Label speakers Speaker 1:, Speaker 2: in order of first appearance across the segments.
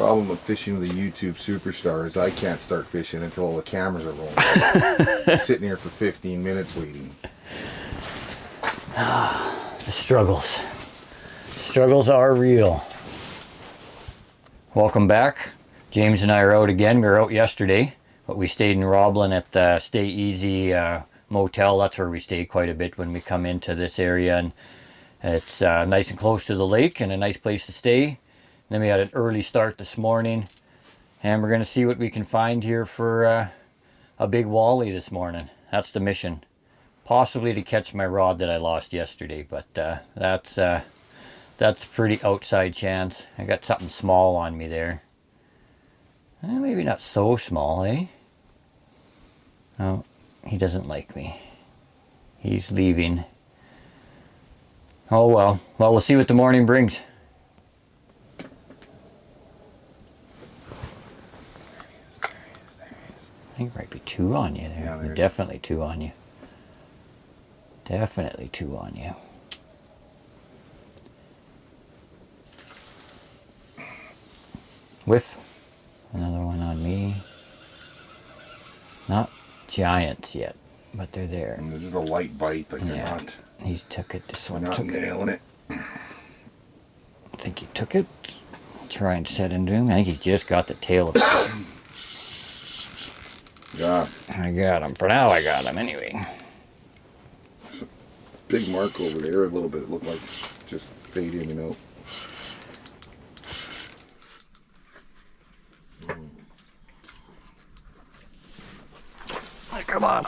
Speaker 1: Problem with fishing with a YouTube superstar is I can't start fishing until all the cameras are rolling. Sitting here for 15 minutes waiting.
Speaker 2: The struggles. Struggles are real. Welcome back. James and I are out again. We were out yesterday, but we stayed in Roblin at the Stay Easy motel. That's where we stay quite a bit when we come into this area, and it's nice and close to the lake and a nice place to stay. Then we had an early start this morning, and we're going to see what we can find here for a big walleye this morning. That's the mission. Possibly to catch my rod that I lost yesterday, but that's pretty outside chance. I got something small on me there. Maybe not so small, eh? Oh, he doesn't like me. He's leaving. Oh well. Well, we'll see what the morning brings. I think there might be two on you there. Yeah, definitely two on you. Definitely two on you. Whiff. Another one on me. Not giants yet, but they're there.
Speaker 1: And this is a light bite, like they're not.
Speaker 2: He's took it. This one
Speaker 1: not
Speaker 2: took
Speaker 1: nailing it.
Speaker 2: I think he took it. Try and set into him. I think he's just got the tail of it.
Speaker 1: Yeah.
Speaker 2: I got him. For now, I got him anyway.
Speaker 1: There's a big mark over there a little bit. It looked like just fade in and out.
Speaker 2: Hey, come on.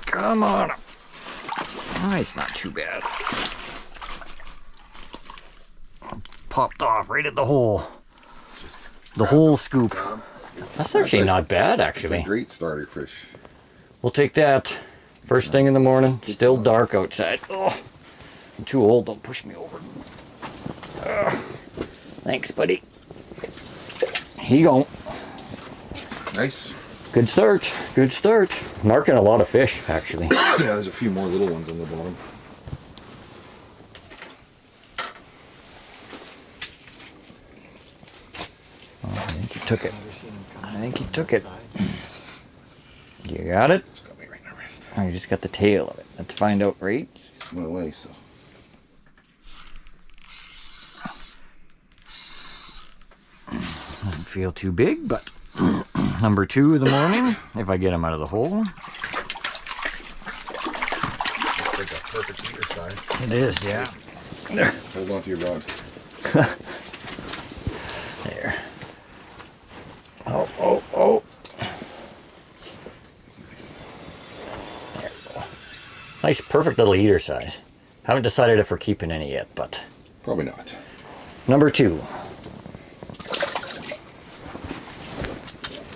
Speaker 2: Come on. Oh, it's not too bad. Popped off right at the hole. The whole scoop. That's actually not bad, actually.
Speaker 1: It's a great starter fish.
Speaker 2: We'll take that. First thing in the morning. Still dark outside. Oh, I'm too old. Don't push me over. Thanks, buddy. Here you go.
Speaker 1: Nice.
Speaker 2: Good start. Good start. Marking a lot of fish, actually.
Speaker 1: Yeah, there's a few more little ones on the bottom.
Speaker 2: Oh, I think he took it. I think he took it. You got it?
Speaker 1: It's got me right in the wrist.
Speaker 2: Oh, you just got the tail of it. Let's find out, right?
Speaker 1: It's my way, so.
Speaker 2: Doesn't feel too big, but number 2 of the morning, if I get him out of the hole.
Speaker 1: It's like a perfect eater size.
Speaker 2: It is, yeah. There.
Speaker 1: Hold on to your rod.
Speaker 2: There. Oh, oh, oh.
Speaker 1: Nice.
Speaker 2: There we go. Nice, perfect little eater size. Haven't decided if we're keeping any yet, but.
Speaker 1: Probably not.
Speaker 2: Number 2.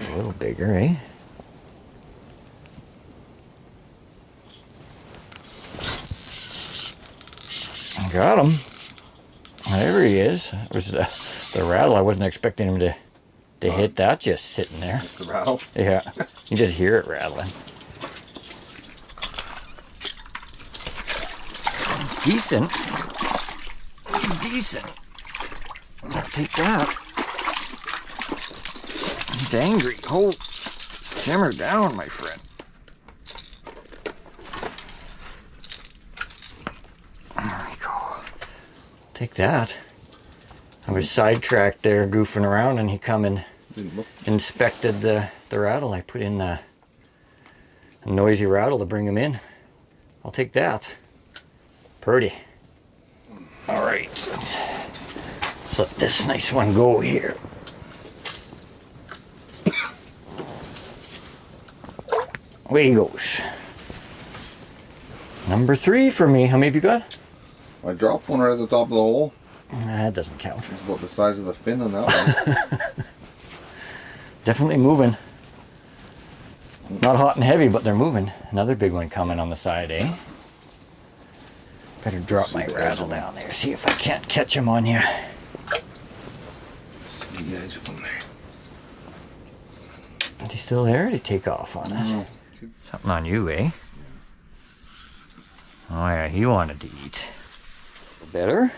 Speaker 2: A little bigger, eh? Got him. There he is. It was the rattle. I wasn't expecting him to hit that just sitting there.
Speaker 1: The rattle?
Speaker 2: Yeah. You just hear it rattling. Decent. Decent. I'll take that. He's angry. Hold. Simmer down, my friend. There we go. Take that. I was sidetracked there goofing around, and he come and inspected the rattle. I put in a noisy rattle to bring him in. I'll take that. Pretty. All right. Let's let this nice one go here. Away he goes. Number 3 for me. How many have you got?
Speaker 1: I dropped one right at the top of the hole.
Speaker 2: That doesn't count.
Speaker 1: It's about the size of the fin on that one.
Speaker 2: Definitely moving. Not hot and heavy, but they're moving. Another big one coming on the side, eh? Better drop my rattle down there. See if I can't catch him on you.
Speaker 1: See the edge of them there.
Speaker 2: Is he still there? Or did he take off on us?
Speaker 1: No.
Speaker 2: Something on you, eh? Oh yeah, he wanted to eat. Better?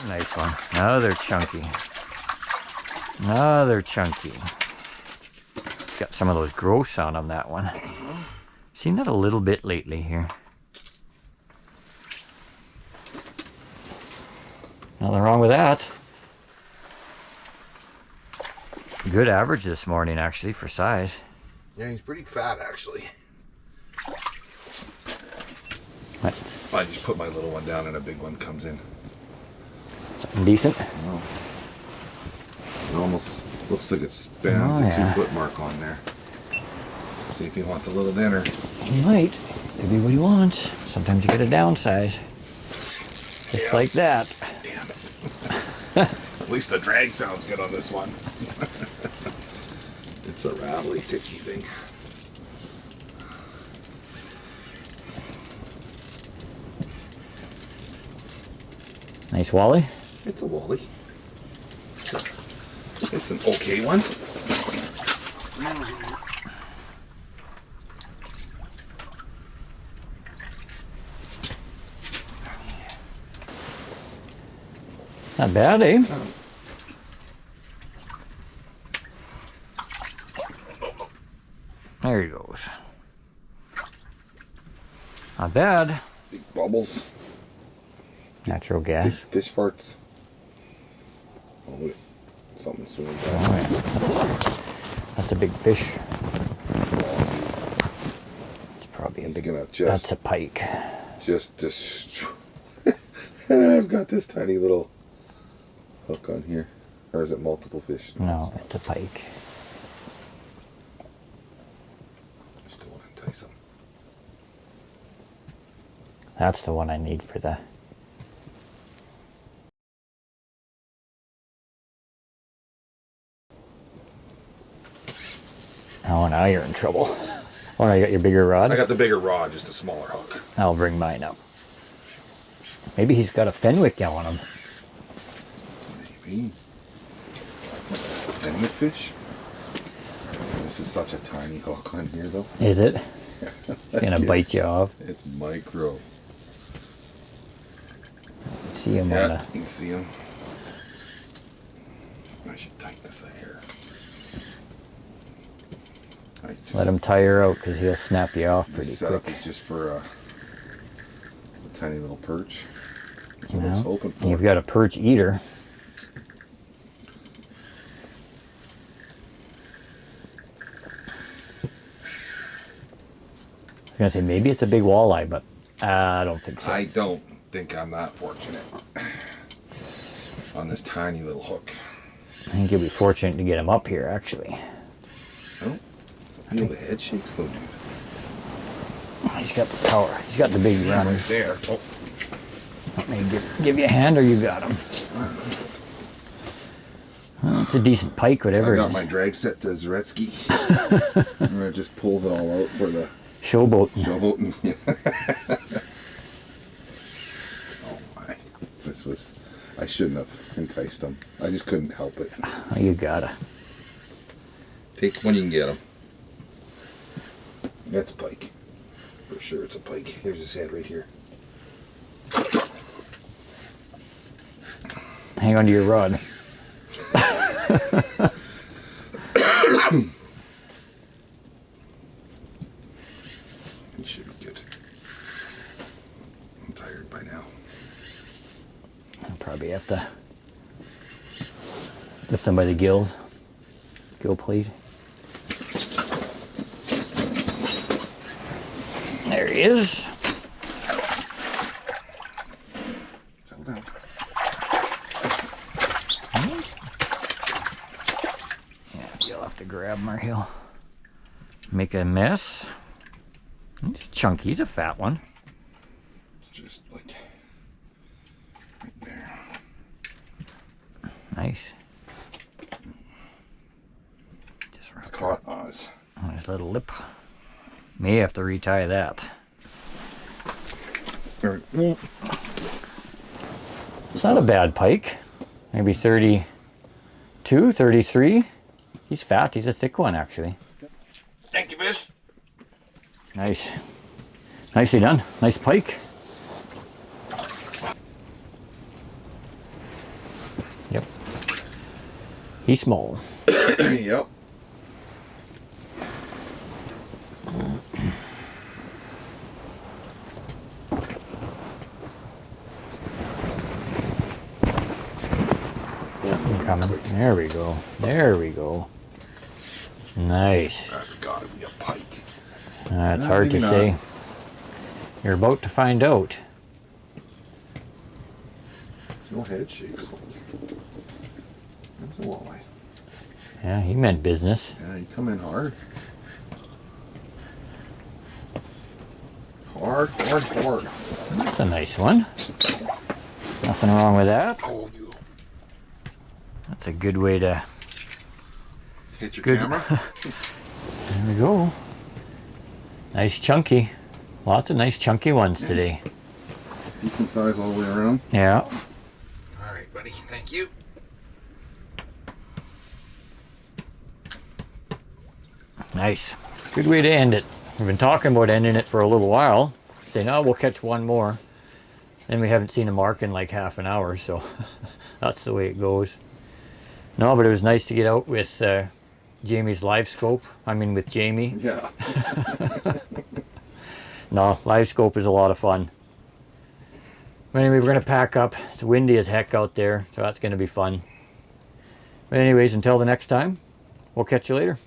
Speaker 2: Nice one. Another chunky. Another chunky. Got some of those growths on them, that one. Seen that a little bit lately here. Nothing wrong with that. Good average this morning, actually, for size.
Speaker 1: Yeah, he's pretty fat, actually.
Speaker 2: What?
Speaker 1: I just put my little one down and a big one comes in.
Speaker 2: Something decent?
Speaker 1: Oh. It almost looks like it spans the 2 foot mark on there. See if he wants a little dinner.
Speaker 2: He might. Could be what he wants. Sometimes you get a downsize. Just like that.
Speaker 1: Damn it. At least the drag sounds good on this one. It's a rattly, ticky thing.
Speaker 2: Nice walleye.
Speaker 1: It's a walleye. It's an okay one.
Speaker 2: Not bad, eh? There he goes. Not bad.
Speaker 1: Big bubbles.
Speaker 2: Natural
Speaker 1: Big
Speaker 2: gas.
Speaker 1: fish farts. Oh, look. Something swimming
Speaker 2: Oh,
Speaker 1: back.
Speaker 2: yeah. That's a big fish.
Speaker 1: It's long.
Speaker 2: It's probably a
Speaker 1: It's
Speaker 2: big.
Speaker 1: gonna
Speaker 2: That's a pike.
Speaker 1: just destroy. And I've got this tiny little hook on here. Or is it multiple fish?
Speaker 2: No, it's a pike.
Speaker 1: I still want to entice them.
Speaker 2: That's the one I need for the. Oh, now you're in trouble. Oh, now you got your bigger rod?
Speaker 1: I got the bigger rod, just a smaller hook.
Speaker 2: I'll bring mine up. Maybe he's got a Fenwick on him.
Speaker 1: Maybe. What's this, a Fenwick fish? This is such a tiny hook on here, though.
Speaker 2: Is it? It's gonna bite you off.
Speaker 1: It's micro.
Speaker 2: See him on
Speaker 1: Yeah,
Speaker 2: the.
Speaker 1: you can see him. I should tighten this a hair.
Speaker 2: Let him tire out because he'll snap you off pretty
Speaker 1: This setup
Speaker 2: quick.
Speaker 1: is just for a tiny little perch. That's what I was hoping for.
Speaker 2: You've got a perch eater. I was gonna say maybe it's a big walleye, but I don't think so.
Speaker 1: I don't think I'm that fortunate on this tiny little hook.
Speaker 2: I think you'll be fortunate to get him up here, actually.
Speaker 1: Oh, feel the head shakes though, dude.
Speaker 2: He's got the power. He's got the big run.
Speaker 1: Right there. Oh,
Speaker 2: Let me give you a hand, or you got him. Well, it's a decent pike, whatever
Speaker 1: I
Speaker 2: it
Speaker 1: got
Speaker 2: is.
Speaker 1: my drag set to Zaretsky. And it just pulls it all out for the
Speaker 2: Showboating.
Speaker 1: showboating. Oh my. This was, I shouldn't have enticed them. I just couldn't help it.
Speaker 2: Oh, you gotta.
Speaker 1: Take when you can get them. That's a pike. For sure it's a pike. Here's his head right here.
Speaker 2: Hang on to your rod.
Speaker 1: He should be good. I'm tired by now.
Speaker 2: I'll probably have to lift him by the gills. Gill plate. There he is.
Speaker 1: Settle down.
Speaker 2: Yeah, you'll have to grab him or he'll make a mess. He's chunky. He's a fat one.
Speaker 1: It's just like right there.
Speaker 2: Nice. Just
Speaker 1: It's caught Oz.
Speaker 2: on his little lip. May have to retie that. It's not a bad pike. Maybe 32, 33. He's fat. He's a thick one, actually.
Speaker 1: Thank you, miss.
Speaker 2: Nice. Nicely done. Nice pike. He's small.
Speaker 1: Yep.
Speaker 2: Coming. There we go. There we go. Nice.
Speaker 1: That's gotta be a pike.
Speaker 2: It's hard to
Speaker 1: maybe
Speaker 2: say.
Speaker 1: not.
Speaker 2: You're about to find out.
Speaker 1: No head shakes. That's a walleye.
Speaker 2: Yeah, he meant business.
Speaker 1: Yeah, you come in hard. Hard, hard, hard.
Speaker 2: That's a nice one. Nothing wrong with that.
Speaker 1: Oh, you
Speaker 2: That's a good way to...
Speaker 1: hit your
Speaker 2: Good.
Speaker 1: camera.
Speaker 2: There we go. Nice chunky. Lots of nice chunky ones today.
Speaker 1: Decent size all the way around.
Speaker 2: Yeah.
Speaker 1: All right, buddy. Thank you.
Speaker 2: Nice. Good way to end it. We've been talking about ending it for a little while. Saying, oh, we'll catch one more. Then we haven't seen a mark in like half an hour, so that's the way it goes. No, but it was nice to get out with Jamie's Livescope. I mean, with Jamie.
Speaker 1: Yeah.
Speaker 2: No, Livescope is a lot of fun. But anyway, we're going to pack up. It's windy as heck out there, so that's going to be fun. But anyways, until the next time, we'll catch you later.